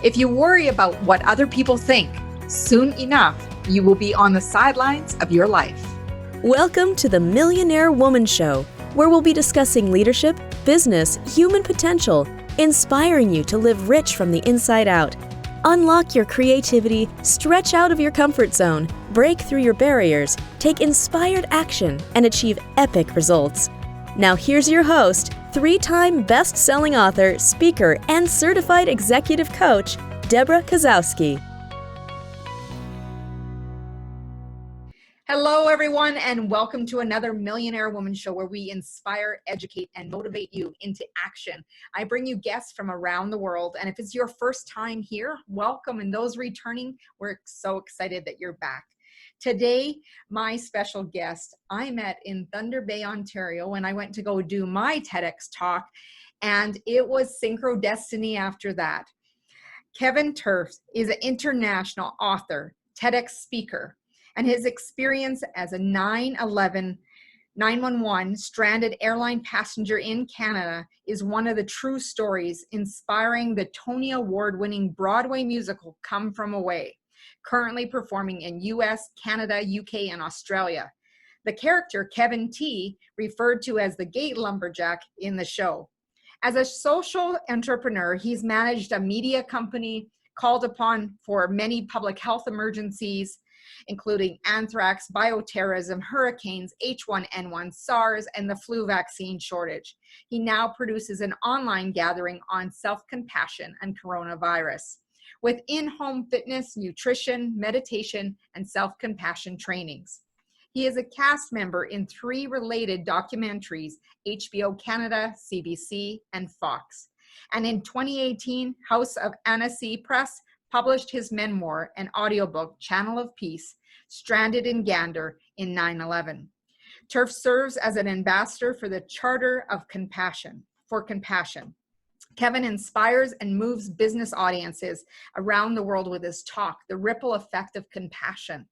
If you worry about what other people think, soon enough, you will be on the sidelines of your life. Welcome to the Millionaire Woman Show, where we'll be discussing leadership, business, human potential, inspiring you to live rich from the inside out. Unlock your creativity, stretch out of your comfort zone, break through your barriers, take inspired action, and achieve epic results. Now here's your host, three-time best-selling author, speaker, and certified executive coach, Debra Kasowski. Hello, everyone, and welcome to another Millionaire Woman Show where we inspire, educate, and motivate you into action. I bring you guests from around the world, and if it's your first time here, welcome. And those returning, we're so excited that you're back. Today, my special guest, I met in Thunder Bay, Ontario, when I went to go do my TEDx talk, and it was Synchro Destiny after that. Kevin Tuerff is an international author, TEDx speaker, and his experience as a 911 stranded airline passenger in Canada is one of the true stories inspiring the Tony Award-winning Broadway musical Come From Away, currently performing in US, Canada, UK, and Australia. The character, Kevin T., referred to as the gate lumberjack in the show. As a social entrepreneur, he's managed a media company, called upon for many public health emergencies, including anthrax, bioterrorism, hurricanes, H1N1, SARS, and the flu vaccine shortage. He now produces an online gathering on self-compassion and coronavirus, with in-home fitness, nutrition, meditation, and self-compassion trainings. He is a cast member in 3 related documentaries, HBO Canada, CBC, and Fox. And in 2018, House of Annecy Press published his memoir and audiobook, Channel of Peace, Stranded in Gander in 9/11. Tuerff serves as an ambassador for the Charter of Compassion, for Compassion. Kevin inspires and moves business audiences around the world with his talk, The Ripple Effect of Compassion,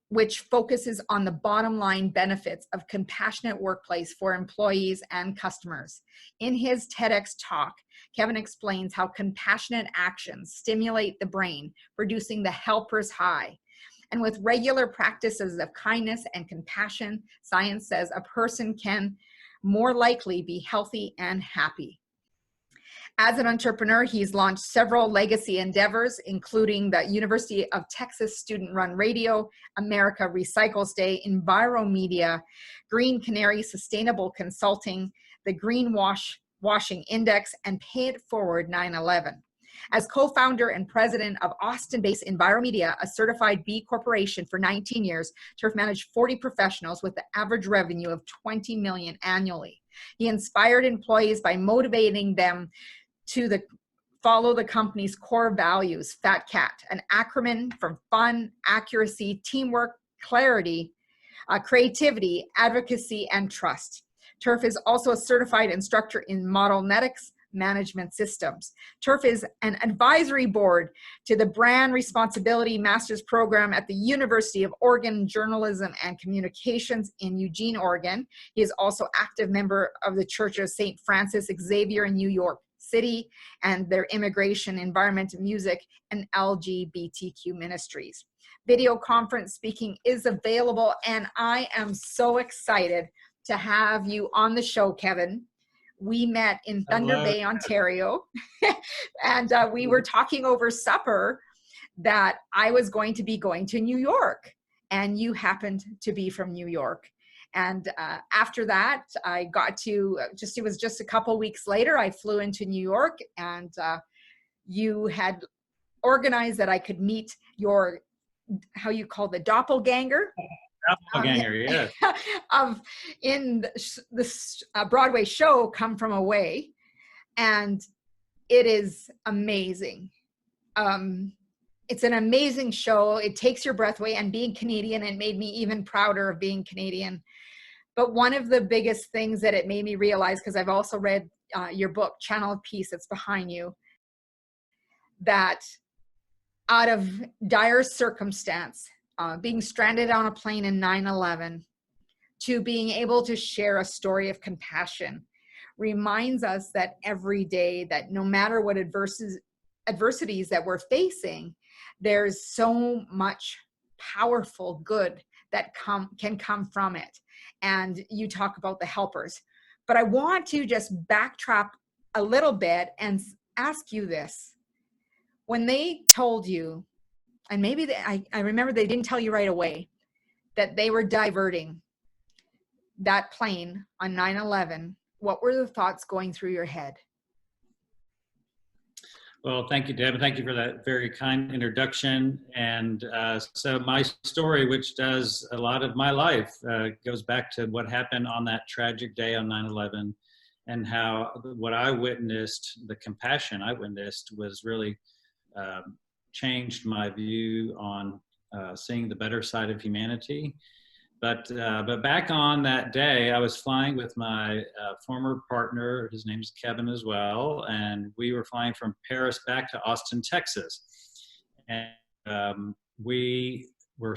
which focuses on the bottom line benefits of compassionate workplace for employees and customers. In his TEDx talk, Kevin explains how compassionate actions stimulate the brain, producing the helper's high. And with regular practices of kindness and compassion, science says a person can more likely be healthy and happy. As an entrepreneur, he's launched several legacy endeavors, including the University of Texas Student-Run Radio, America Recycles Day, Enviromedia, Green Canary Sustainable Consulting, the Greenwashing Index, and Pay It Forward 9/11. As co-founder and president of Austin-based Enviromedia, a certified B Corporation for 19 years, Tuerff managed 40 professionals with the average revenue of $20 million annually. He inspired employees by motivating them to follow the company's core values, Fat Cat, an acronym from fun, accuracy, teamwork, clarity, creativity, advocacy, and trust. Tuerff is also a certified instructor in Modelnetics management systems. Tuerff is an advisory board to the Brand Responsibility Master's Program at the University of Oregon Journalism and Communications in Eugene, Oregon. He is also active member of the Church of St. Francis Xavier in New York City and their immigration, environment, music, and LGBTQ ministries. Video conference speaking is available, and I am so excited to have you on the show, Kevin. We met in Thunder Bay, Ontario, and we were talking over supper that I was going to be going to New York, and you happened to be from New York. And after that, I got to, it was just a couple weeks later, I flew into New York, and you had organized that I could meet your, how you call the doppelganger? Doppelganger, yes. In this Broadway show, Come From Away, and it is amazing. It's an amazing show. It takes your breath away, and being Canadian, it made me even prouder of being Canadian. But one of the biggest things that it made me realize, because I've also read your book, Channel of Peace, it's behind you, that out of dire circumstance, being stranded on a plane in 9/11, to being able to share a story of compassion, reminds us that every day, that no matter what adversities that we're facing, there's so much powerful good that can come from it. And you talk about the helpers, but I want to just backtrack a little bit and ask you this. When they told you, and maybe I remember they didn't tell you right away, that they were diverting that plane on 9/11, what were the thoughts going through your head? Well, thank you, Deb. Thank you for that very kind introduction. And so my story, which does a lot of my life, goes back to what happened on that tragic day on 9/11, and how what I witnessed, the compassion I witnessed, was really changed my view on seeing the better side of humanity. But back on that day, I was flying with my former partner. His name is Kevin as well, and we were flying from Paris back to Austin, Texas. And we were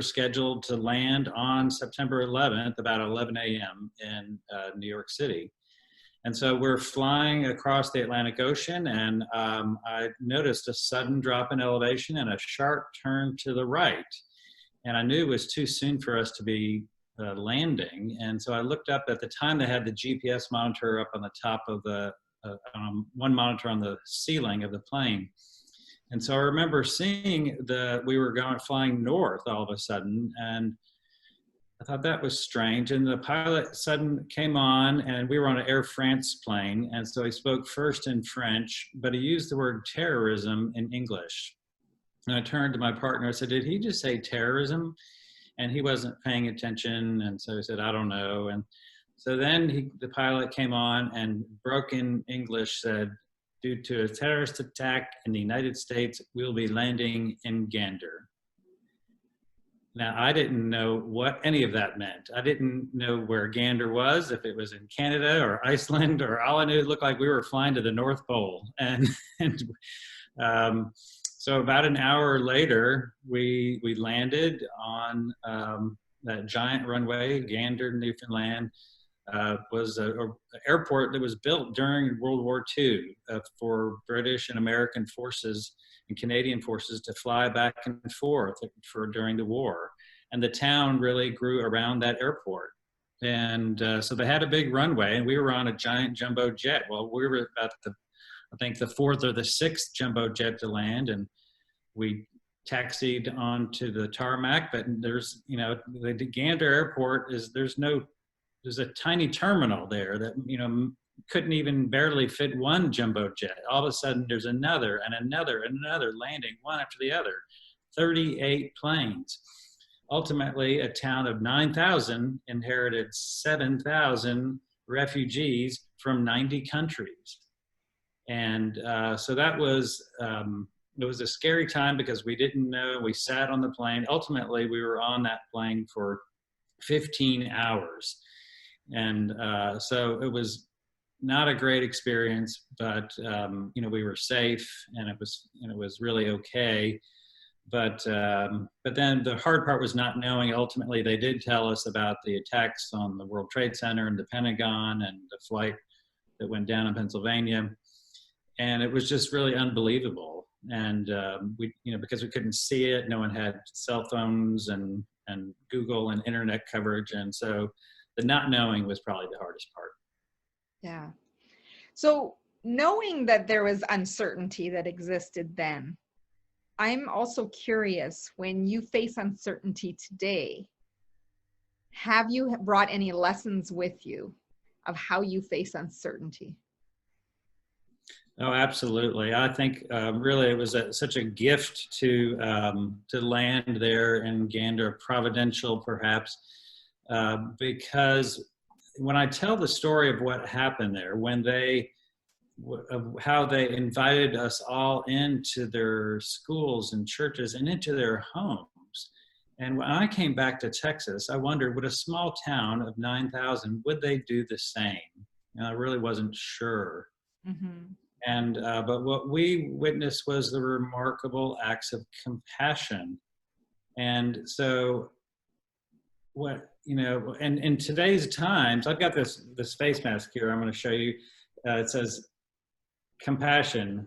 scheduled to land on September 11th, about 11 a.m. in New York City. And so we're flying across the Atlantic Ocean, and I noticed a sudden drop in elevation and a sharp turn to the right. And I knew it was too soon for us to be landing. And so I looked up. At the time, they had the GPS monitor up on the top of the, one monitor on the ceiling of the plane. And so I remember seeing we were flying north all of a sudden. And I thought that was strange. And the pilot suddenly came on, and we were on an Air France plane. And so he spoke first in French, but he used the word terrorism in English. And I turned to my partner. I said, "Did he just say terrorism?" And he wasn't paying attention. And so he said, "I don't know." And so then the pilot came on and broken English said, "Due to a terrorist attack in the United States, we'll be landing in Gander." Now, I didn't know what any of that meant. I didn't know where Gander was, if it was in Canada or Iceland, or all I knew, it looked like we were flying to the North Pole. So about an hour later, we landed on that giant runway. Gander, Newfoundland, was an airport that was built during World War II for British and American forces and Canadian forces to fly back and forth during the war. And the town really grew around that airport. And so they had a big runway, and we were on a giant jumbo jet. Well, we were about I think the fourth or the sixth jumbo jet to land, and we taxied onto the tarmac. But there's, the Gander Airport there's a tiny terminal there that, couldn't even barely fit one jumbo jet. All of a sudden, there's another and another and another landing, one after the other, 38 planes. Ultimately, a town of 9,000 inherited 7,000 refugees from 90 countries. And so that was, it was a scary time because we didn't know. We sat on the plane. Ultimately, we were on that plane for 15 hours. And so it was not a great experience, but we were safe, and it was really okay. But then the hard part was not knowing. Ultimately, they did tell us about the attacks on the World Trade Center and the Pentagon and the flight that went down in Pennsylvania. And it was just really unbelievable. And because we couldn't see it, no one had cell phones and Google and internet coverage. And so the not knowing was probably the hardest part. Yeah. So knowing that there was uncertainty that existed then, I'm also curious, when you face uncertainty today, have you brought any lessons with you of how you face uncertainty? Oh, absolutely. I think really it was such a gift to land there in Gander, providential perhaps, because when I tell the story of what happened there, of how they invited us all into their schools and churches and into their homes. And when I came back to Texas, I wondered, would a small town of 9,000, would they do the same? And I really wasn't sure. Mm-hmm. And but what we witnessed was the remarkable acts of compassion. And so and in today's times, I've got this face mask here I'm going to show you. It says compassion.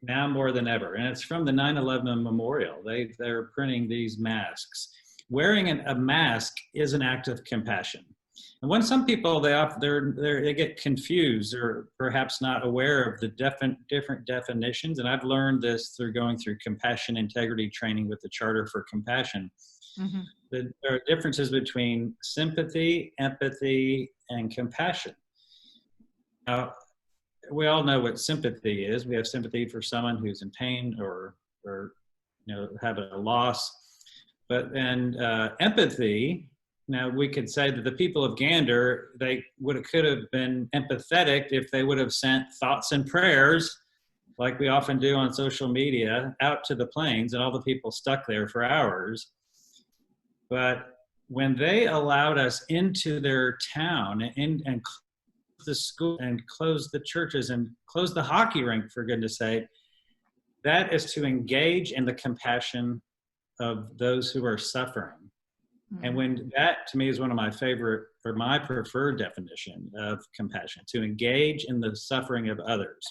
now more than ever. And it's from the 9/11 memorial. They're printing these masks. Wearing a mask is an act of compassion. And when some people, they get confused or perhaps not aware of the different definitions, and I've learned this through going through compassion integrity training with the Charter for Compassion. Mm-hmm. There are differences between sympathy, empathy, and compassion. Now, we all know what sympathy is. We have sympathy for someone who's in pain or have a loss. But then empathy, now we could say that the people of Gander, they could have been empathetic if they would have sent thoughts and prayers, like we often do on social media, out to the plains and all the people stuck there for hours. But when they allowed us into their town and closed the school and closed the churches and closed the hockey rink, for goodness sake, that is to engage in the compassion of those who are suffering. Mm-hmm. And when that, to me, is one of my favorite, or my preferred definition of compassion, to engage in the suffering of others.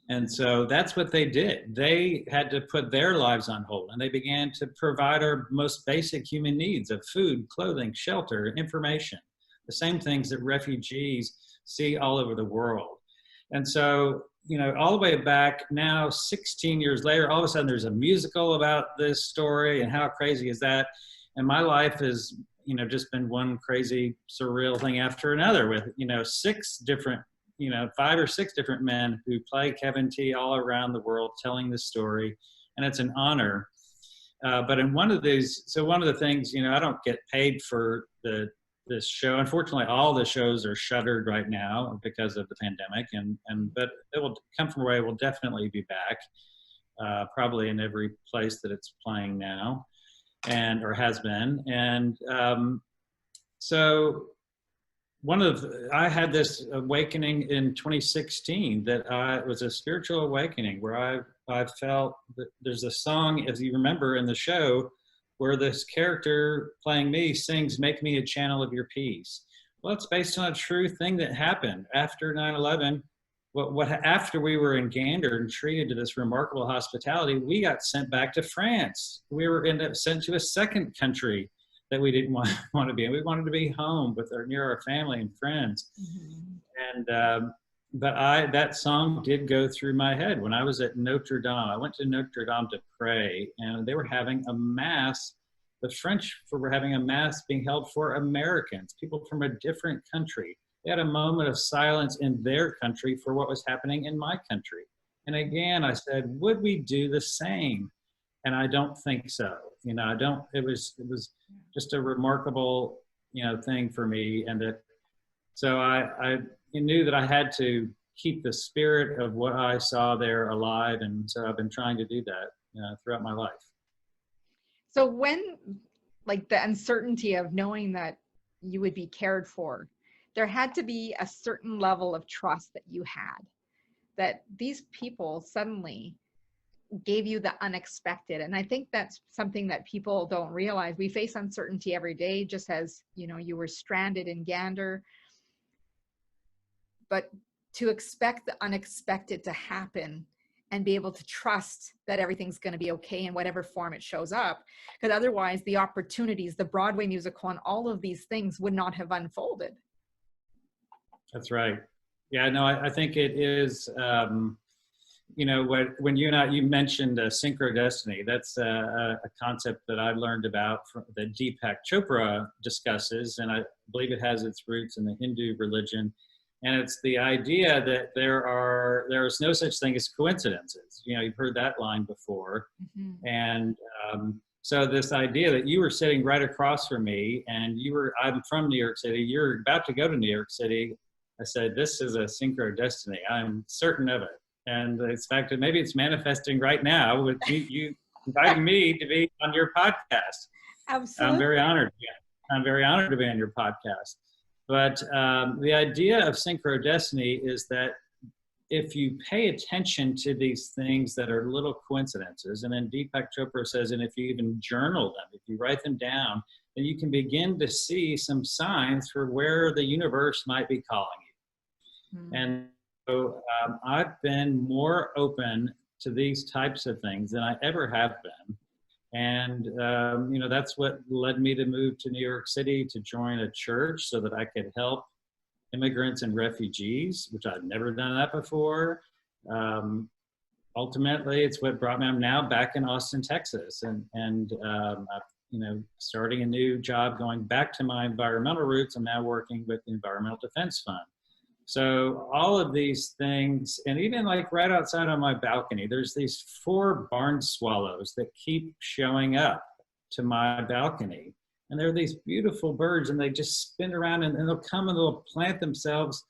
And so that's what they did. They had to put their lives on hold, and they began to provide our most basic human needs of food, clothing, shelter, information, the same things that refugees see all over the world. And so, all the way back now, 16 years later, all of a sudden there's a musical about this story, and how crazy is that? And my life has, just been one crazy, surreal thing after another with, 5 or 6 different men who play Kevin T all around the world telling this story. And it's an honor. But in one of the things, I don't get paid for this show. Unfortunately, all the shows are shuttered right now because of the pandemic. But it will come from where it will definitely be back, probably in every place that it's playing now or has been. And so I had this awakening in 2016 that was a spiritual awakening where I felt that there's a song, as you remember in the show, where this character playing me sings, "Make me a channel of your peace." Well, it's based on a true thing that happened after 9/11. After we were in Gander and treated to this remarkable hospitality, we got sent back to France. We were sent to a second country that we didn't want to be in. We wanted to be home near our family and friends. Mm-hmm. And but that song did go through my head when I was at Notre Dame. I went to Notre Dame to pray, and they were having a mass. The French were having a mass being held for Americans, people from a different country. They had a moment of silence in their country for what was happening in my country. And again, I said, would we do the same? And I don't think so. It was just a remarkable, thing for me. And so I knew that I had to keep the spirit of what I saw there alive. And so I've been trying to do that throughout my life. So when, the uncertainty of knowing that you would be cared for, there had to be a certain level of trust that you had, that these people suddenly gave you the unexpected. And I think that's something that people don't realize. We face uncertainty every day, just as, you were stranded in Gander. But to expect the unexpected to happen and be able to trust that everything's going to be okay in whatever form it shows up, because otherwise the opportunities, the Broadway musical, and all of these things would not have unfolded. That's right. Yeah, no, I think it is, when you mentioned Synchro Destiny, that's a concept that I learned about that Deepak Chopra discusses, and I believe it has its roots in the Hindu religion. And it's the idea that there is no such thing as coincidences. You've heard that line before. Mm-hmm. And so this idea that you were sitting right across from me and I'm from New York City, you're about to go to New York City. I said, this is a Synchro Destiny. I'm certain of it. And it's fact that maybe it's manifesting right now with you inviting me to be on your podcast. Absolutely. I'm very honored. Yeah. I'm very honored to be on your podcast. But the idea of Synchro Destiny is that if you pay attention to these things that are little coincidences, and then Deepak Chopra says, and if you even journal them, if you write them down, then you can begin to see some signs for where the universe might be calling you. Mm-hmm. I've been more open to these types of things than I ever have been. And, that's what led me to move to New York City to join a church so that I could help immigrants and refugees, which I'd never done that before. Ultimately, it's what brought me. I'm now back in Austin, Texas, and starting a new job, going back to my environmental roots. I'm now working with the Environmental Defense Fund. So all of these things, and even like right outside on my balcony, there's these 4 barn swallows that keep showing up to my balcony. And they're these beautiful birds, and they just spin around, and they'll come and they'll plant themselves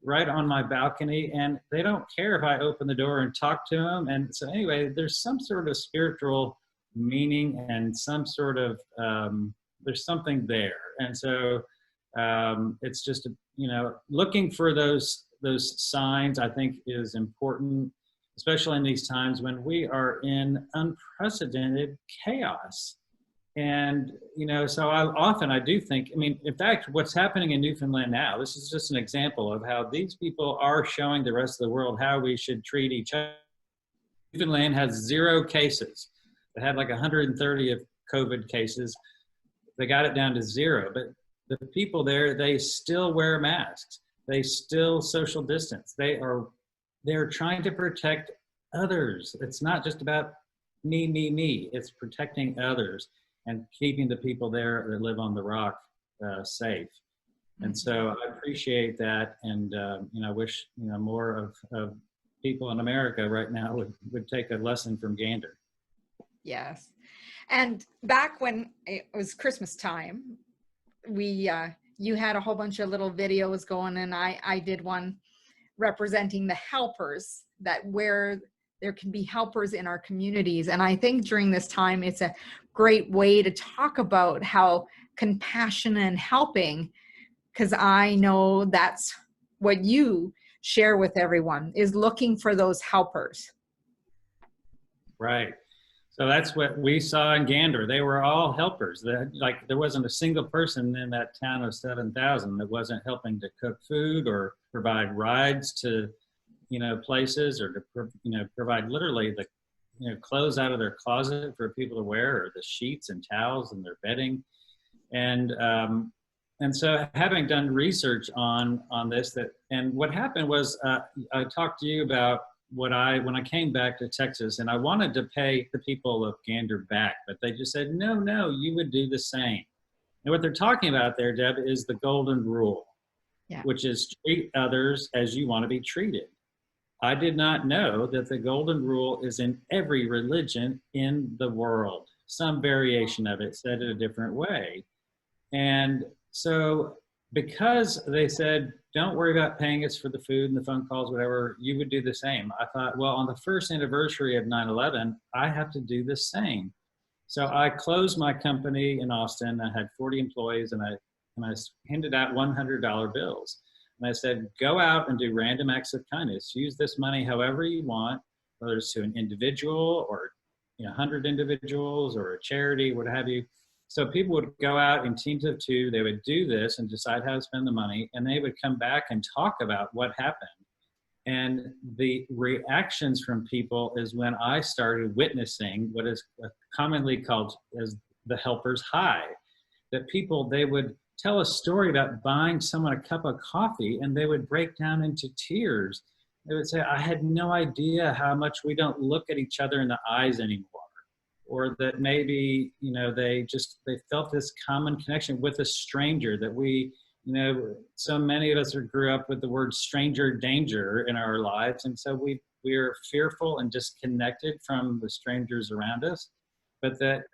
right on my balcony, and they don't care if I open the door and talk to them. And so anyway, there's some sort of spiritual meaning and some sort of, there's something there. And so it's just, looking for those signs, I think, is important, especially in these times when we are in unprecedented chaos. And, so I do think, in fact, what's happening in Newfoundland now, this is just an example of how these people are showing the rest of the world how we should treat each other. Newfoundland has 0 cases. They had like 130 of COVID cases. They got it down to 0, but the people there, they still wear masks. They still social distance. They're trying to protect others. It's not just about me. It's protecting others and keeping the people there that live on the rock safe. And so I appreciate that, and I wish more of people in America right now would take a lesson from Gander. Yes. And back when it was Christmas time, you had a whole bunch of little videos going, and I did one representing the helpers, that where there can be helpers in our communities. And I think during this time, it's a great way to talk about how compassion and helping, because I know that's what you share with everyone, is looking for those helpers. Right. So that's what we saw in Gander. They were all helpers. There wasn't a single person in that town of 7,000 that wasn't helping to cook food or provide rides to, places, or to, provide literally the, clothes out of their closet for people to wear, or the sheets and towels and their bedding. And so having done research on this, and what happened was, I talked to you about when I came back to Texas, and I wanted to pay the people of Gander back, but they just said, no, you would do the same. And what they're talking about there, Deb, is the golden rule, which is treat others as you want to be treated. I did not know that the golden rule is in every religion in the world. Some variation of it said it a different way. And so because they said, don't worry about paying us for the food and the phone calls, whatever, you would do the same. I thought, well, on the first anniversary of 9/11, I have to do the same. So I closed my company in Austin. I had 40 employees, and I handed out $100 bills. And I said, go out and do random acts of kindness. Use this money however you want, whether it's to an individual or 100 individuals or a charity, what have you. So people would go out in teams of 2, they would do this and decide how to spend the money, and they would come back and talk about what happened. And the reactions from people is when I started witnessing what is commonly called as the helper's high. That people, they would tell a story about buying someone a cup of coffee, and they would break down into tears. They would say, I had no idea how much we don't look at each other in the eyes anymore. Or that maybe, they felt this common connection with a stranger that we, so many of us grew up with the word stranger danger in our lives. And so we are fearful and disconnected from the strangers around us, but that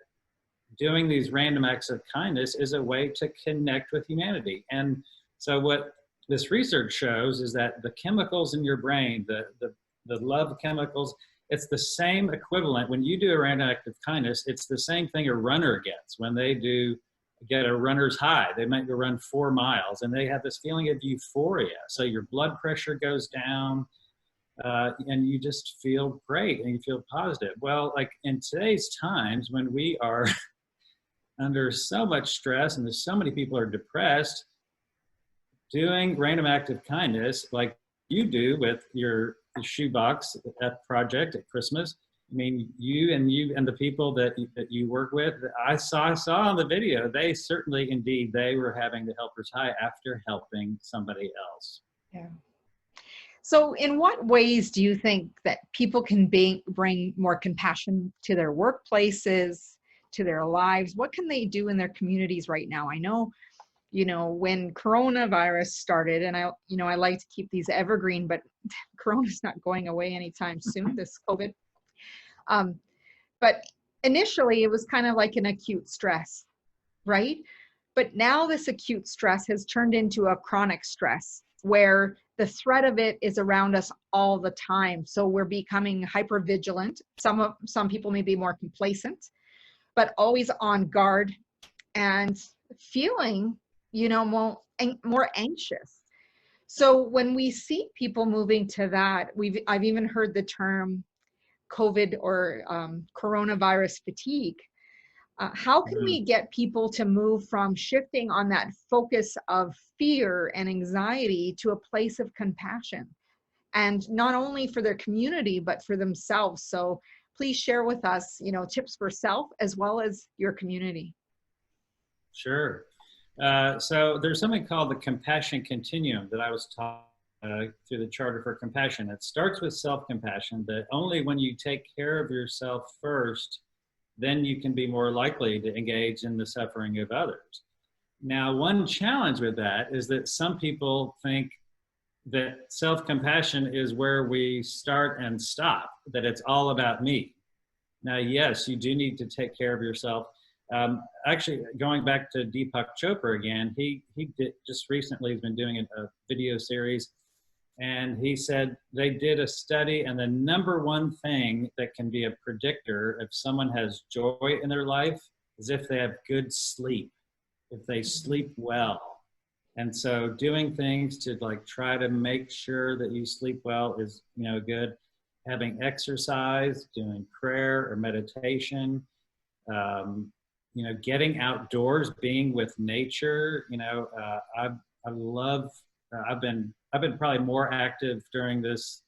doing these random acts of kindness is a way to connect with humanity. And so what this research shows is that the chemicals in your brain, the love chemicals, it's the same equivalent. When you do a random act of kindness, it's the same thing a runner gets when they get a runner's high. They might go run 4 miles, and they have this feeling of euphoria. So your blood pressure goes down, and you just feel great and you feel positive. Well, like in today's times when we are under so much stress and there's so many people are depressed, doing random act of kindness, like you do with your shoebox at project at Christmas. I mean, you and the people that you work with, I saw on the video, they certainly, indeed, they were having the helper's high after helping somebody else. Yeah. So in what ways do you think that people can bring more compassion to their workplaces, to their lives? What can they do in their communities right now? I know, when coronavirus started, and I like to keep these evergreen, but Corona's not going away anytime soon, this COVID. But initially it was kind of like an acute stress, right? But now this acute stress has turned into a chronic stress where the threat of it is around us all the time. So we're becoming hyper vigilant. Some people may be more complacent, but always on guard and feeling, more anxious. So when we see people moving to that, I've even heard the term COVID or coronavirus fatigue. How can we get people to move from shifting on that focus of fear and anxiety to a place of compassion, and not only for their community, but for themselves? So please share with us, tips for self as well as your community. Sure. So there's something called the compassion continuum that I was taught through the Charter for Compassion. It starts with self-compassion, that only when you take care of yourself first, then you can be more likely to engage in the suffering of others. Now, one challenge with that is that some people think that self-compassion is where we start and stop, that it's all about me. Now, yes, you do need to take care of yourself. Actually, going back to Deepak Chopra again, he did just recently, he's been doing a video series, and he said they did a study, and the number one thing that can be a predictor if someone has joy in their life is if they have good sleep, if they sleep well. And so doing things to try to make sure that you sleep well is, good. Having exercise, doing prayer or meditation, getting outdoors, being with nature. I've been probably more active during this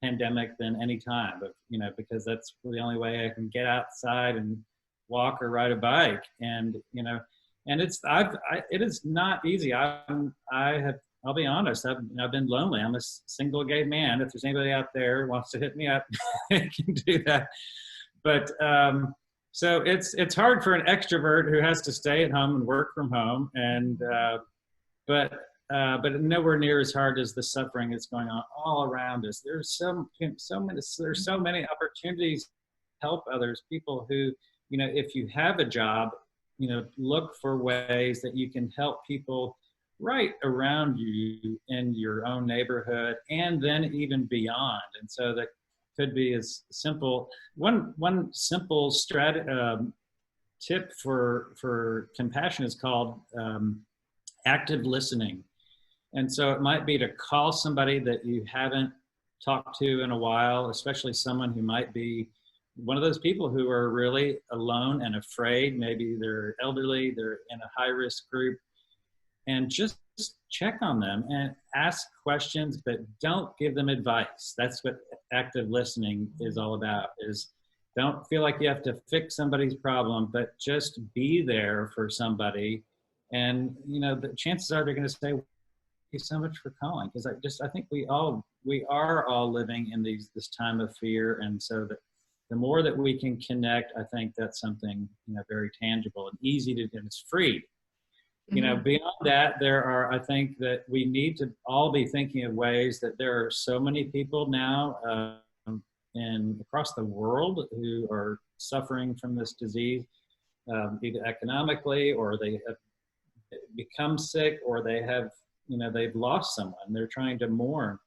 pandemic than any time, but because that's the only way I can get outside and walk or ride a bike. And and it is not easy. I'll be honest, I've been lonely. I'm a single gay man. If there's anybody out there who wants to hit me up, I can do that. But so it's hard for an extrovert who has to stay at home and work from home, and but nowhere near as hard as the suffering that's going on all around us. There's so many opportunities to help others. People who, if you have a job, look for ways that you can help people right around you in your own neighborhood, and then even beyond. And so that could be as simple. One simple tip for compassion is called active listening. And so it might be to call somebody that you haven't talked to in a while, especially someone who might be one of those people who are really alone and afraid. Maybe they're elderly, they're in a high-risk group, and just check on them and ask questions, but don't give them advice. That's what active listening is all about, is don't feel like you have to fix somebody's problem, but just be there for somebody. And, the chances are they're going to say, thank you so much for calling. Because I think we are all living in this time of fear. And so that the more that we can connect, I think that's something, very tangible and easy to do, and it's free. Beyond that, I think that we need to all be thinking of ways that there are so many people now across the world who are suffering from this disease, either economically, or they have become sick, or they have, they've lost someone. They're trying to mourn.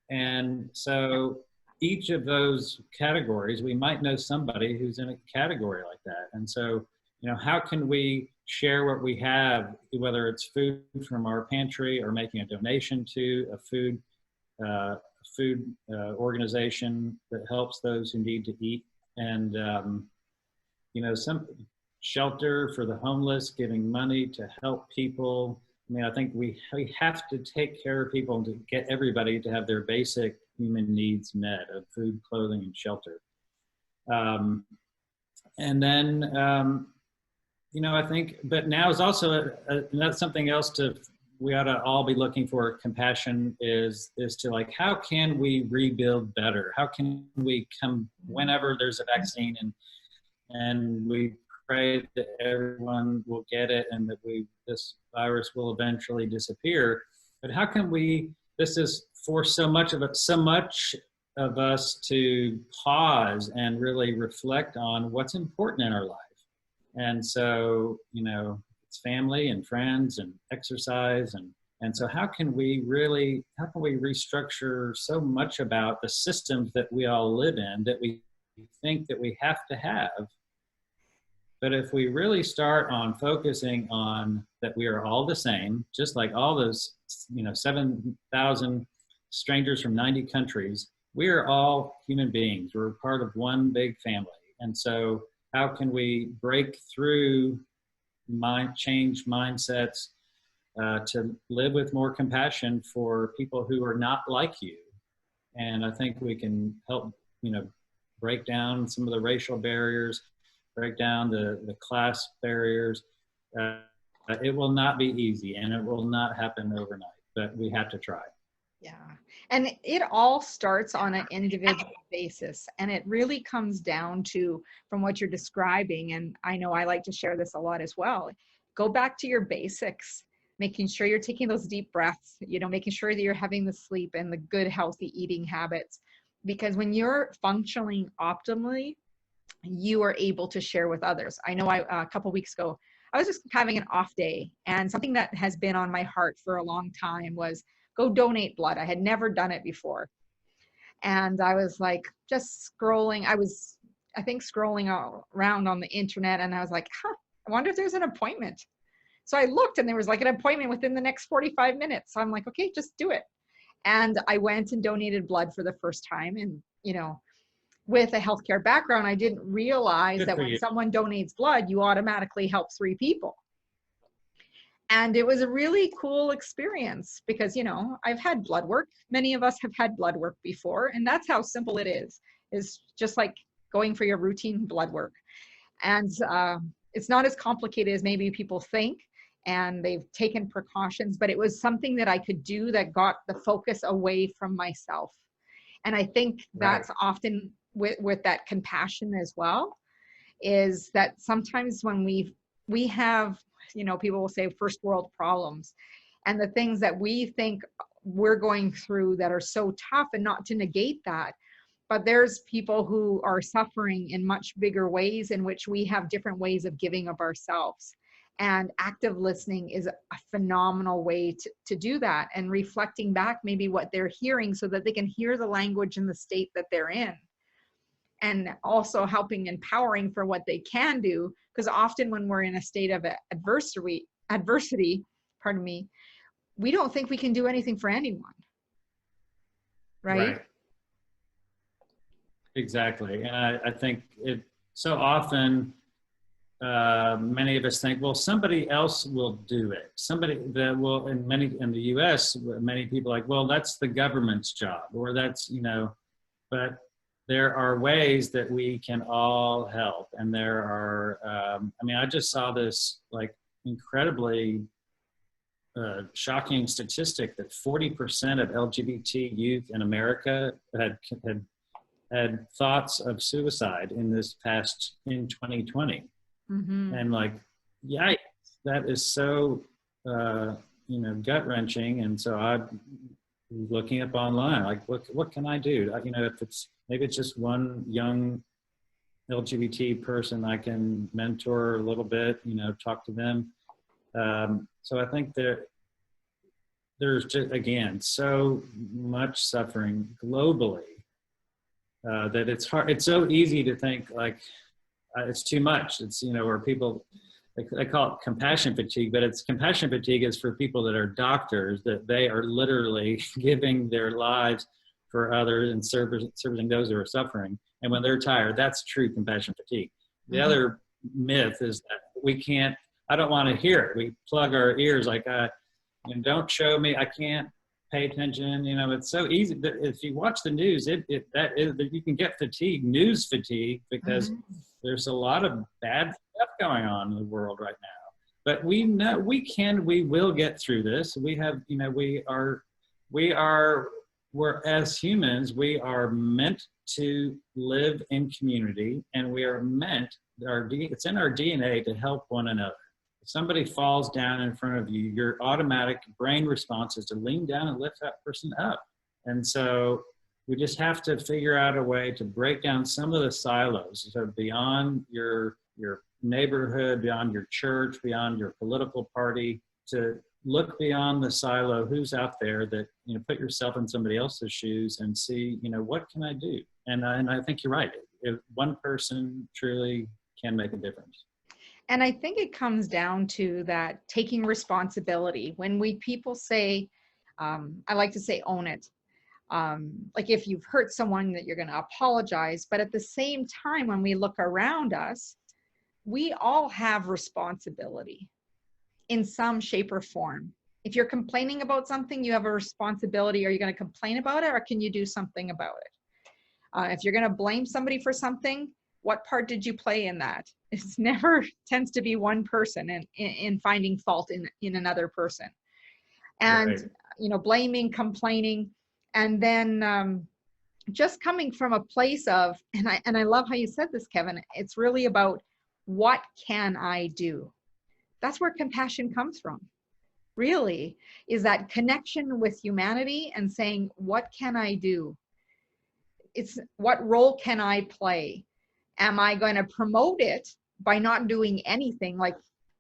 And so each of those categories, we might know somebody who's in a category like that. And so, how can we share what we have, whether it's food from our pantry or making a donation to a food organization that helps those who need to eat, and some shelter for the homeless, giving money to help people I mean, I think we have to take care of people and to get everybody to have their basic human needs met of food, clothing, and shelter. And then, you know, I think, but now is also that's something else we ought to all be looking for. Compassion is to like, how can we rebuild better? How can we come whenever there's a vaccine and we pray that everyone will get it and that this virus will eventually disappear. But how can this is for so much of us to pause and really reflect on what's important in our life. And so, you know, it's family and friends and exercise. And so how can we restructure so much about the systems that we all live in that we think that we have to have? But if we really start on focusing on that we are all the same, just like all those, you know, 7,000 strangers from 90 countries, we are all human beings. We're part of one big family. And so how can we break through change mindsets to live with more compassion for people who are not like you? And I think we can help, you know, break down some of the racial barriers, break down the class barriers. It will not be easy and it will not happen overnight, but we have to try. Yeah. And it all starts on an individual basis. And it really comes down to, from what you're describing, and I know I like to share this a lot as well, go back to your basics, making sure you're taking those deep breaths, you know, making sure that you're having the sleep and the good, healthy eating habits. Because when you're functioning optimally, you are able to share with others. I know a couple weeks ago, I was just having an off day, and something that has been on my heart for a long time was go donate blood. I had never done it before. And I was like, just scrolling. I think scrolling around on the internet, and I was like, I wonder if there's an appointment. So I looked, and there was like an appointment within the next 45 minutes. So I'm like, okay, just do it. And I went and donated blood for the first time. And, you know, with a healthcare background, I didn't realize that when someone donates blood, you automatically help 3 people. And it was a really cool experience because, you know, I've had blood work. Many of us have had blood work before, and that's how simple it is just like going for your routine blood work. And it's not as complicated as maybe people think, and they've taken precautions, but it was something that I could do that got the focus away from myself. And I think that's often with that compassion as well, is that sometimes when we have, you know, people will say first world problems, and the things that we think we're going through that are so tough, and not to negate that, but there's people who are suffering in much bigger ways in which we have different ways of giving of ourselves. And active listening is a phenomenal way to do that, and reflecting back maybe what they're hearing so that they can hear the language and the state that they're in. And also helping empowering for what they can do, because often when we're in a state of adversity, we don't think we can do anything for anyone. Right? Exactly. And I think it so often, many of us think, well, somebody else will do it. Somebody that will, in the US, many people are like, well, that's the government's job, or that's, you know, but there are ways that we can all help. And there are, I mean, I just saw this like incredibly shocking statistic that 40% of LGBT youth in America had thoughts of suicide in 2020. Mm-hmm. And like, yikes, that is so, you know, gut wrenching. And so I'm looking up online, like, what can I do? You know, maybe it's just one young LGBT person I can mentor a little bit, you know, talk to them. So I think there's just, again, so much suffering globally that it's hard. It's so easy to think like it's too much. It's, you know, where people, they call it compassion fatigue, but it's compassion fatigue is for people that are doctors, that they are literally giving their lives for others and serving those who are suffering. And when they're tired, that's true compassion fatigue. The mm-hmm. other myth is that I don't want to hear it. We plug our ears like, and don't show me, I can't pay attention. You know, it's so easy. If you watch the news, you can get news fatigue, because there's a lot of bad stuff going on in the world right now. But we know we will get through this. We have, you know, we're as humans, we are meant to live in community, and we are meant, it's in our DNA to help one another. If somebody falls down in front of you, your automatic brain response is to lean down and lift that person up. And so we just have to figure out a way to break down some of the silos, so beyond your neighborhood, beyond your church, beyond your political party, to look beyond the silo, who's out there, that, you know, put yourself in somebody else's shoes and see, you know, what can I do? And I think you're right. If one person truly can make a difference. And I think it comes down to that taking responsibility. When people say, I like to say, own it. Like if you've hurt someone, that you're going to apologize. But at the same time, when we look around us, we all have responsibility in some shape or form. If you're complaining about something, you have a responsibility. Are you going to complain about it, or can you do something about it? If you're going to blame somebody for something, what part did you play in that? It's never tends to be one person in finding fault in another person. And, right. You know, blaming, complaining, and then just coming from a place of, and I love how you said this, Kevin, it's really about, what can I do? That's where compassion comes from, really, is that connection with humanity and saying, what can I do? It's what role can I play? Am I going to promote it by not doing anything, like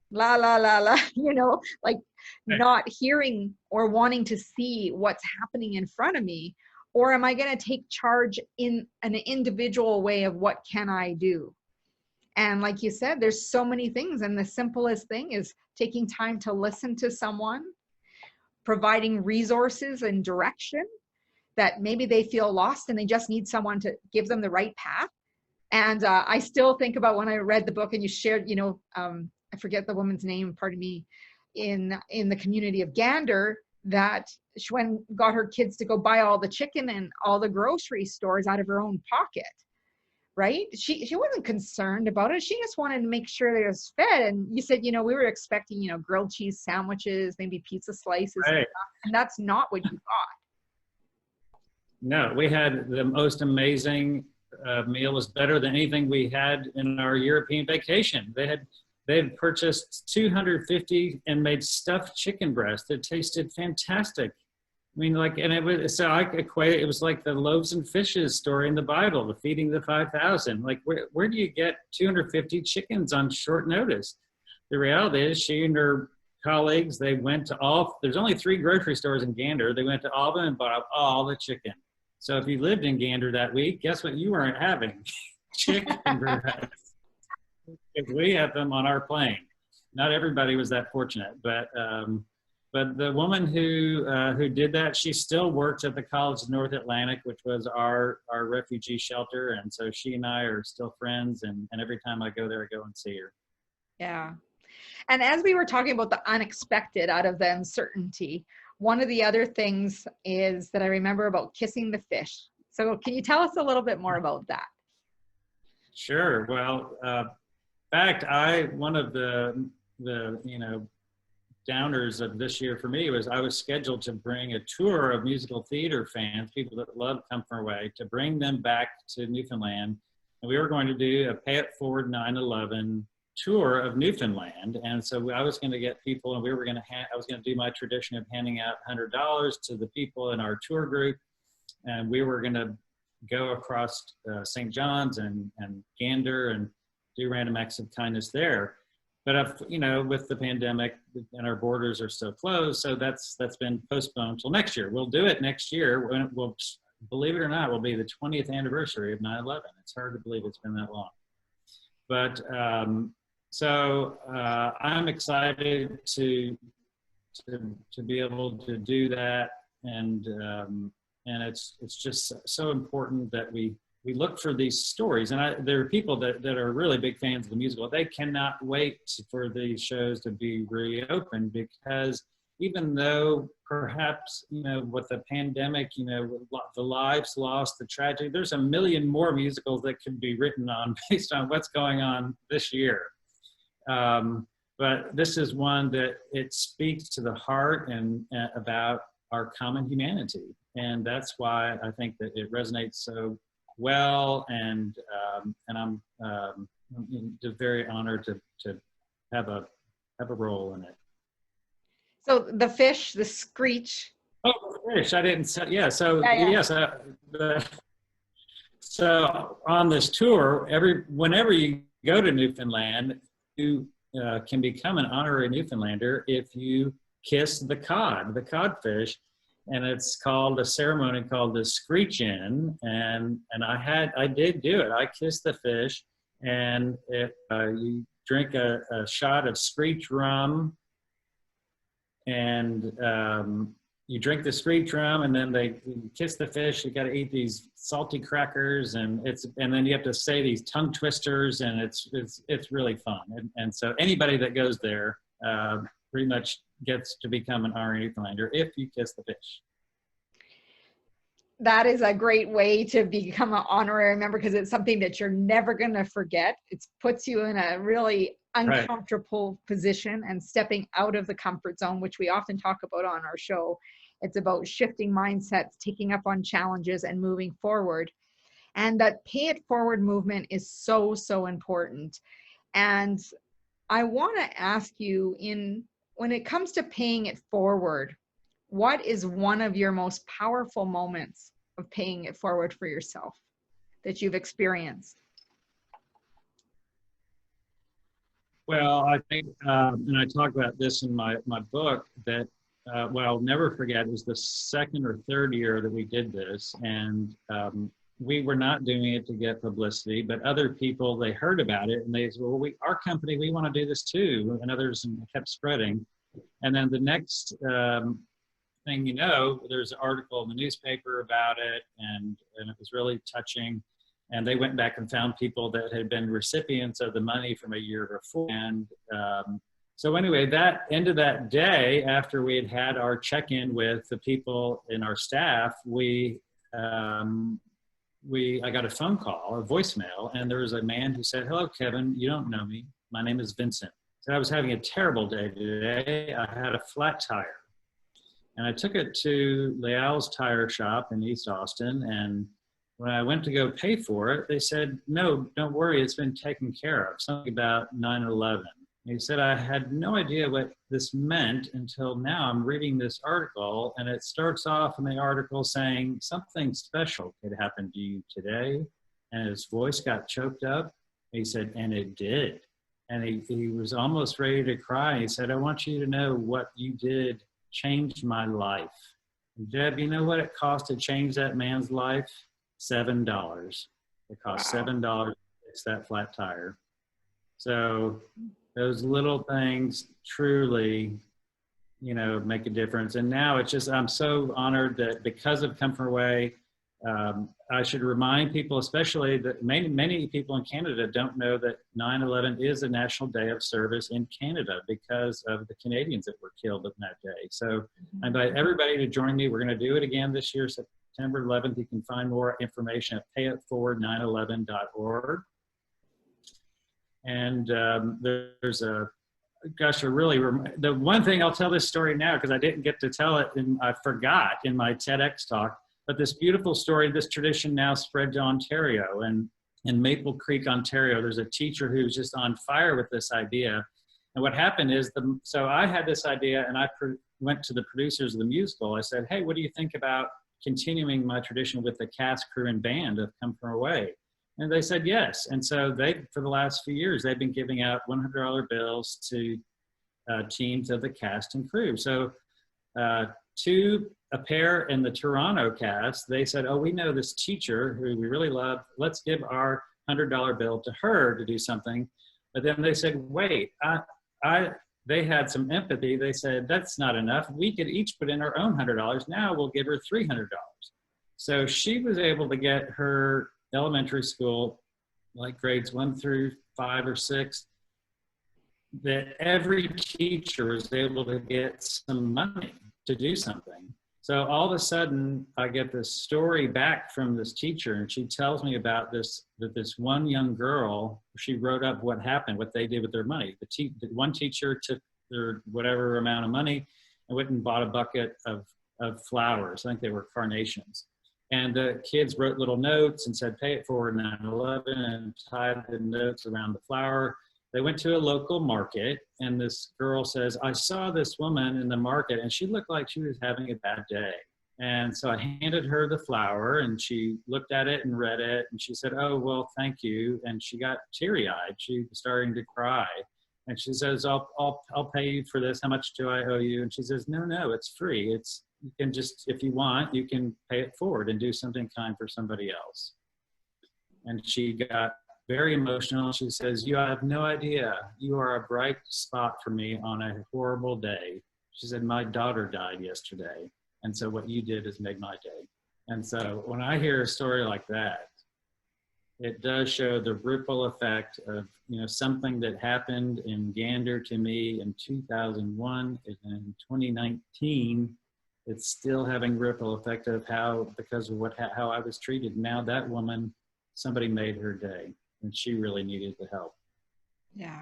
la, la, la, la, you know, like not hearing or wanting to see what's happening in front of me? Or am I going to take charge in an individual way of what can I do? And like you said, there's so many things. And the simplest thing is taking time to listen to someone, providing resources and direction, that maybe they feel lost and they just need someone to give them the right path. And I still think about when I read the book and you shared, you know, I forget the woman's name, pardon me, in the community of Gander, that she got her kids to go buy all the chicken and all the grocery stores out of her own pocket. Right? She wasn't concerned about it. She just wanted to make sure they was fed. And you said, you know, we were expecting, you know, grilled cheese sandwiches, maybe pizza slices, Right. and that's not what you got. No, we had the most amazing meal. It was better than anything we had in our European vacation. They had purchased 250 and made stuffed chicken breast. It tasted fantastic. I mean, like, and it was, so I equate it was like the loaves and fishes story in the Bible, the feeding the 5,000. Like, where do you get 250 chickens on short notice? The reality is, she and her colleagues, they went to there's only 3 grocery stores in Gander. They went to all of them and bought up all the chicken. So if you lived in Gander that week, guess what you weren't having? Chicken breast. Because we had them on our plane. Not everybody was that fortunate, but the woman who did that, she still works at the College of North Atlantic, which was our refugee shelter. And so she and I are still friends. And every time I go there, I go and see her. Yeah. And as we were talking about the unexpected out of the uncertainty, one of the other things is that I remember about kissing the fish. So can you tell us a little bit more about that? Sure. Well, in fact, one of the you know, downers of this year for me was I was scheduled to bring a tour of musical theater fans, people that love Come From Away, to bring them back to Newfoundland. And we were going to do a Pay It Forward 9/11 tour of Newfoundland. And so I was going to get people, and I was going to do my tradition of handing out $100 to the people in our tour group. And we were going to go across St. John's and Gander and do random acts of kindness there. But you know, with the pandemic and our borders are still closed, so that's been postponed until next year. We'll do it next year. We'll, believe it or not, will be the 20th anniversary of 9/11. It's hard to believe it's been that long. But so I'm excited to be able to do that, and it's just so important that we look for these stories. And there are people that are really big fans of the musical. They cannot wait for these shows to be reopened, because even though perhaps, you know, with the pandemic, you know, the lives lost, the tragedy, there's a million more musicals that could be written on based on what's going on this year. But this is one that it speaks to the heart and about our common humanity. And that's why I think that it resonates so well. And I'm just very honored to have a role in it. So the fish, the screech. Oh, fish! I didn't say. Yeah. So Yeah. yes. So on this tour, whenever you go to Newfoundland, you can become an honorary Newfoundlander if you kiss the codfish, and it's called a ceremony called the screech-in, and I did do it. I kissed the fish, and you drink a shot of screech rum, and you drink the screech rum, and then you kiss the fish. You got to eat these salty crackers, and then you have to say these tongue twisters, and it's really fun. And so anybody that goes there pretty much gets to become an honorary Newfoundlander if you kiss the fish. That is a great way to become an honorary member, because it's something that you're never going to forget. It puts you in a really uncomfortable position and stepping out of the comfort zone, which we often talk about on our show. It's about shifting mindsets, taking up on challenges, and moving forward. And that pay it forward movement is so, so important. And I want to ask you, when it comes to paying it forward, what is one of your most powerful moments of paying it forward for yourself that you've experienced? Well, I think, and I talk about this in my book, that what I'll never forget was the second or third year that we did this, and we were not doing it to get publicity, but other people, they heard about it and they said, well, our company, we want to do this too, and others, and kept spreading. And then the next thing you know, there's an article in the newspaper about it, and it was really touching. And they went back and found people that had been recipients of the money from a year before. And so anyway, that end of that day, after we had our check-in with the people in our staff, I got a phone call, a voicemail, and there was a man who said, "Hello, Kevin, you don't know me. My name is Vincent. So I was having a terrible day today. I had a flat tire. And I took it to Leal's tire shop in East Austin, and when I went to go pay for it, they said, no, don't worry, it's been taken care of. Something about 9/11. He said, I had no idea what this meant until now I'm reading this article, and it starts off in the article saying something special could happen to you today. And his voice got choked up. He said, and it did. And he was almost ready to cry. He said, I want you to know what you did changed my life. And Deb, you know what it cost to change that man's life? $7. It cost $7 to fix that flat tire. So those little things truly, you know, make a difference. And now it's just, I'm so honored that because of Come From Away, I should remind people, especially that many people in Canada don't know that 9/11 is a national day of service in Canada because of the Canadians that were killed on that day. So I invite everybody to join me. We're going to do it again this year, September 11th. You can find more information at payitforward911.org. And there's the one thing, I'll tell this story now because I didn't get to tell it and I forgot in my TEDx talk. But this beautiful story, this tradition now spread to Ontario, and in Maple Creek, Ontario, there's a teacher who's just on fire with this idea. And what happened is, so I had this idea and I went to the producers of the musical. I said, hey, what do you think about continuing my tradition with the cast, crew, and band of Come From Away? And they said yes. And so for the last few years, they've been giving out $100 bills to teams of the cast and crew. So to a pair in the Toronto cast, they said, oh, we know this teacher who we really love. Let's give our $100 bill to her to do something. But then they said, wait, they had some empathy. They said, that's not enough. We could each put in our own $100. Now we'll give her $300. So she was able to get her elementary school, like grades 1 through 5 or 6, that every teacher was able to get some money to do something. So all of a sudden, I get this story back from this teacher, and she tells me about this, that this one young girl, she wrote up what happened, what they did with their money. The one teacher took their whatever amount of money and went and bought a bucket of flowers. I think they were carnations. And the kids wrote little notes and said, pay it forward 9/11, and tied the notes around the flower. They went to a local market, and this girl says, I saw this woman in the market and she looked like she was having a bad day. And so I handed her the flower, and she looked at it and read it, and she said, oh, well, thank you. And she got teary-eyed. She was starting to cry. And she says, I'll pay you for this. How much do I owe you? And she says, no, it's free. You can just, if you want, you can pay it forward and do something kind for somebody else. And she got very emotional. She says, you have no idea. You are a bright spot for me on a horrible day. She said, my daughter died yesterday. And so what you did has made my day. And so when I hear a story like that, it does show the ripple effect of, something that happened in Gander to me in 2001, and in 2019, it's still having ripple effect of because of how I was treated. Now that woman, somebody made her day, and she really needed the help. Yeah.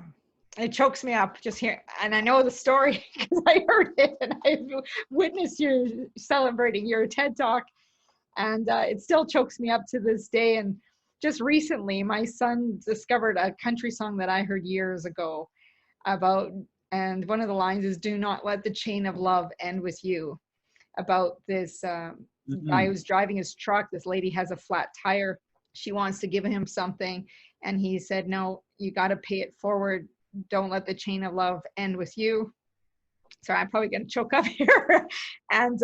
It chokes me up just here. And I know the story because I heard it, and I've witnessed you celebrating your TED Talk. And it still chokes me up to this day. And just recently, my son discovered a country song that I heard years ago and one of the lines is, do not let the chain of love end with you. About this guy who's driving his truck. This lady has a flat tire. She wants to give him something. And he said, no, you got to pay it forward. Don't let the chain of love end with you. So I'm probably going to choke up here. And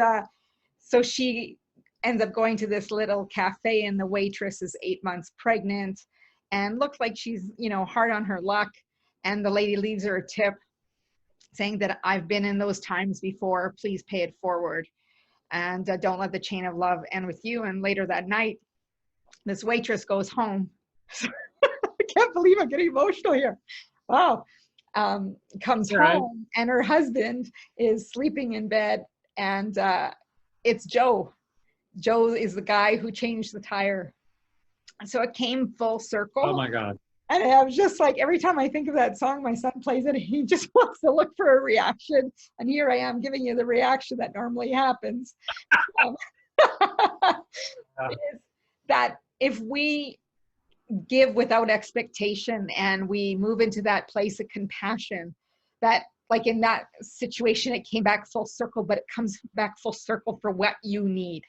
so she ends up going to this little cafe, and the waitress is 8 months pregnant and looks like she's, hard on her luck. And the lady leaves her a tip saying that I've been in those times before. Please pay it forward. And don't let the chain of love end with you. And later that night, this waitress goes home. I can't believe I'm getting emotional here. Wow. Comes home, and her husband is sleeping in bed, and it's Joe. Joe is the guy who changed the tire. So it came full circle. Oh my God. And I was just like, every time I think of that song, my son plays it, and he just wants to look for a reaction. And here I am giving you the reaction that normally happens. Is that if we give without expectation and we move into that place of compassion, that like in that situation, it came back full circle, but it comes back full circle for what you need.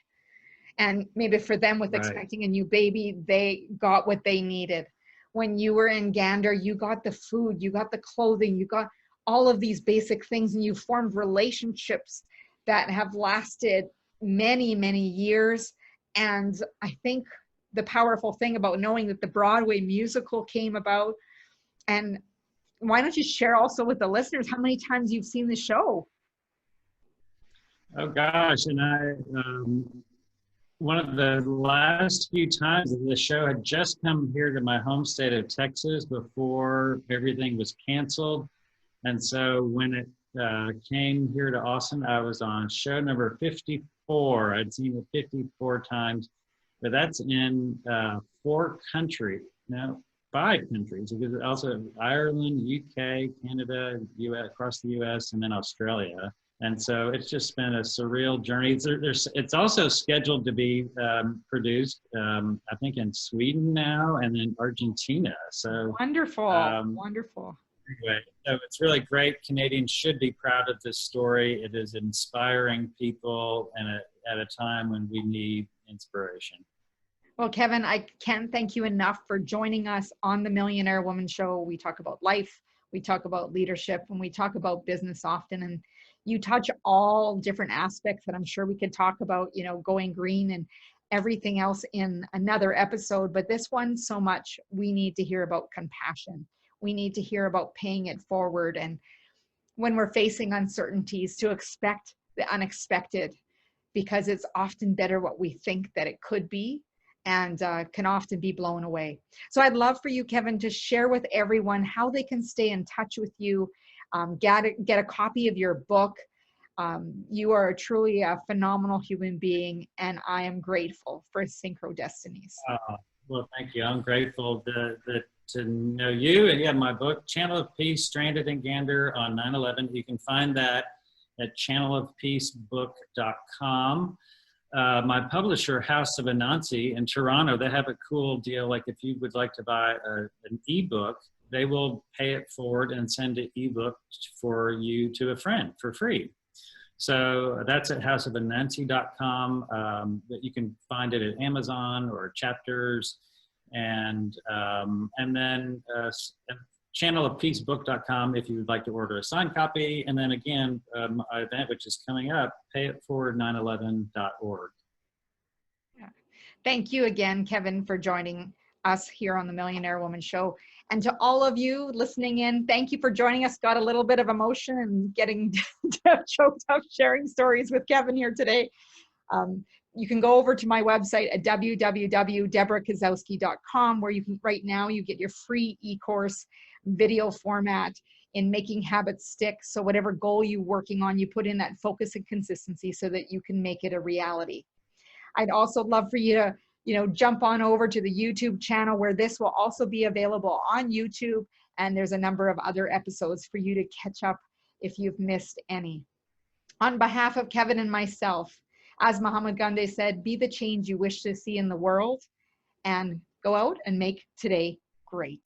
And maybe for them with expecting a new baby, they got what they needed. When you were in Gander, you got the food, you got the clothing, you got all of these basic things, and you formed relationships that have lasted many, many years. And I think the powerful thing about knowing that the Broadway musical came about, and why don't you share also with the listeners how many times you've seen the show? Oh gosh, and one of the last few times the show had just come here to my home state of Texas before everything was canceled. And so when it came here to Austin, I was on show number 54. I'd seen it 54 times, but that's in 5 countries, because also Ireland, UK, Canada, US, across the US, and then Australia. And so it's just been a surreal journey. It's also scheduled to be produced, I think, in Sweden now, and then Argentina. So wonderful, wonderful. Anyway, so it's really great. Canadians should be proud of this story. It is inspiring people, and at a time when we need inspiration. Well, Kevin, I can't thank you enough for joining us on the Millionaire Woman Show. We talk about life, we talk about leadership, and we talk about business often. And you touch all different aspects that I'm sure we could talk about, going green and everything else in another episode. But this one, so much, we need to hear about compassion. We need to hear about paying it forward. And when we're facing uncertainties, to expect the unexpected, because it's often better what we think that it could be and can often be blown away. So I'd love for you, Kevin, to share with everyone how they can stay in touch with you, get a copy of your book. You are truly a phenomenal human being, and I am grateful for Synchro Destinies. Well, thank you. I'm grateful to know you. And yeah, my book, Channel of Peace, Stranded in Gander on 9/11. You can find that at channelofpeacebook.com. My publisher, House of Anansi in Toronto, they have a cool deal. Like if you would like to buy an ebook, they will pay it forward and send an ebook for you to a friend for free. So that's at houseofanansi.com. You can find it at Amazon or Chapters, and then channelofpeacebook.com if you would like to order a signed copy. And then again, my event, which is coming up, payitforward911.org. Thank you again, Kevin, for joining us here on the Millionaire Woman Show. And to all of you listening in, thank you for joining us. Got a little bit of emotion and getting choked up sharing stories with Kevin here today. You can go over to my website at www.debrakasowski.com, where you can, right now, you get your free e-course video format in making habits stick. So whatever goal you're working on, you put in that focus and consistency so that you can make it a reality. I'd also love for you to, jump on over to the YouTube channel, where this will also be available on YouTube. And there's a number of other episodes for you to catch up if you've missed any. On behalf of Kevin and myself, as Muhammad Gandhi said, be the change you wish to see in the world, and go out and make today great.